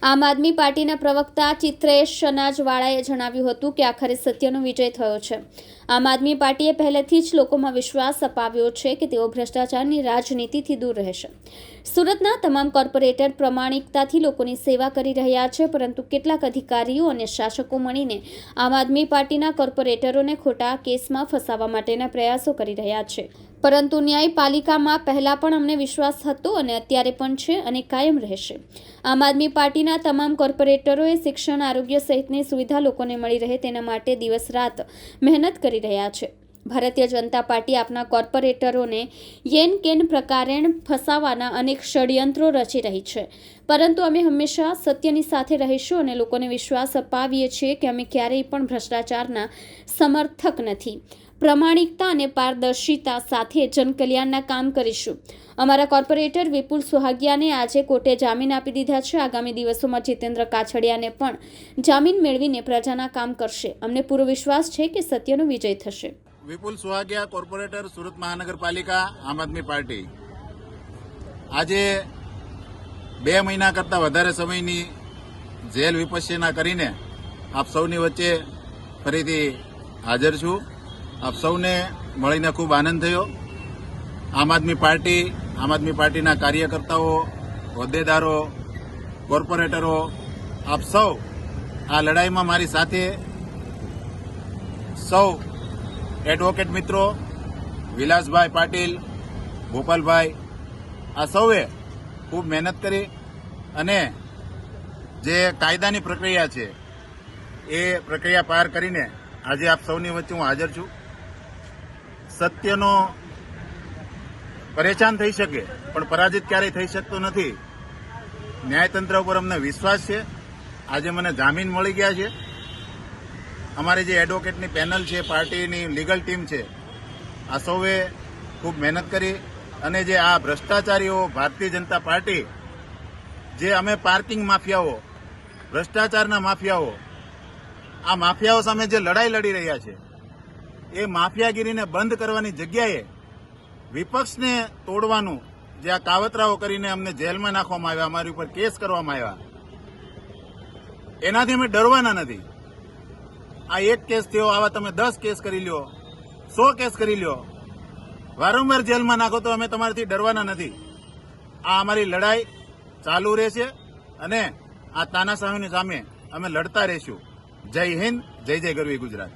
આમ આદમી પાર્ટીના પ્રવક્તા ચિત્રેશ અનાજવાળાએ જણાવ્યું હતું કે આખરે સત્યનો વિજય થયો છે। આમ આદમી પાર્ટીએ પહેલેથી જ લોકોમાં વિશ્વાસ અપાવ્યો છે કે તેઓ ભ્રષ્ટાચારની રાજનીતિથી દૂર રહેશે। સુરતના તમામ કોર્પોરેટર પ્રમાણિકતાથી લોકોની સેવા કરી રહ્યા છે, પરંતુ કેટલાક અધિકારીઓ અને શાસકો મળીને આમ આદમી પાર્ટીના કોર્પોરેટરોને ખોટા કેસમાં ફસાવવા માટેના પ્રયાસો કરી રહ્યા છે। પરંતુ ન્યાયપાલિકામાં પહેલા પણ અમને વિશ્વાસ હતો અને અત્યારે પણ છે અને કાયમ રહેશે। આમ આદમી પાર્ટીના તમામ કોર્પોરેટરોએ શિક્ષણ, આરોગ્ય સહિતની સુવિધા લોકોને મળી રહે તેના માટે દિવસ રાત મહેનત કરી રહ્યા છે। ભારતીય જનતા પાર્ટી આપના કોર્પોરેટરોને યેન કેન પ્રકારે ફસાવવાના અનેક ષડયંત્રો રચી રહી છે, પરંતુ અમે હંમેશા સત્યની સાથે રહીશું અને લોકોને વિશ્વાસ અપાવીએ છીએ કે અમે ક્યારેય પણ ભ્રષ્ટાચારના સમર્થક નથી। પ્રમાણિકતા અને પારદર્શિતા સાથે જનકલ્યાણના કામ કરીશું। અમારા કોર્પોરેટર વિપુલ સુહાગિયાને આજે કોર્ટે જામીન આપી દીધા છે। આગામી દિવસોમાં જીતેન્દ્ર કાછડિયાને પણ જામીન મેળવીને પ્રજાના કામ કરશે। અમને પૂરો વિશ્વાસ છે કે સત્યનો વિજય થશે। વિપુલ સુહાગિયા, કોર્પોરેટર, સુરત મહાનગરપાલિકા, આમ આદમી પાર્ટી। આજે 2 મહિના કરતાં વધારે સમયની જેલ વિપશ્યના કરીને આપ સૌની વચ્ચે ફરીથી હાજર છું। આપ સૌને મળીને ખૂબ આનંદ થયો। આમ આદમી પાર્ટીના કાર્યકર્તાઓ, હોદ્દેદારો, કોર્પોરેટરો, આપ સૌ આ લડાઈમાં મારી સાથે, સૌ એડવોકેટ મિત્રો, વિલાસભાઈ પાટીલ, ગોપાલભાઈ, આ સૌએ ખૂબ મહેનત કરી અને જે કાયદાની પ્રક્રિયા છે એ પ્રક્રિયા પાર કરીને આજે આપ સૌની વચ્ચે હું હાજર છું। સત્યનો પરેશાન થઈ શકે પણ પરાજિત ક્યારેય થઈ શકતો નથી। ન્યાયતંત્ર ઉપર અમને વિશ્વાસ છે। આજે મને જામીન મળી ગયા છે। અમારી જે એડવોકેટની પેનલ છે, પાર્ટીની લીગલ ટીમ છે, આ સૌએ ખૂબ મહેનત કરી અને જે આ ભ્રષ્ટાચારીઓ, ભારતીય જનતા પાર્ટી, જે અમે પાર્કિંગ માફિયાઓ, ભ્રષ્ટાચારના માફિયાઓ, આ માફિયાઓ સામે જે લડાઈ લડી રહ્યા છે એ માફિયાગીરીને બંધ કરવાની જગ્યાએ વિપક્ષને તોડવાનું જે આ કાવતરાઓ કરીને અમને જેલમાં નાખવામાં આવ્યા, અમારી ઉપર કેસ કરવામાં આવ્યા, એનાથી અમે ડરવાના નથી। આ એક કેસ થયો, આવા તમે 10 કેસ કરી લ્યો, 100 કેસ કરી લ્યો, વારંવાર જેલમાં નાખો તો અમે તમારાથી ડરવાના નથી। આ અમારી લડાઈ ચાલુ રહેશે અને આ તાનાશાહીની સામે અમે લડતા રહીશું। જય હિન્દ, જય જય ગરવી ગુજરાત।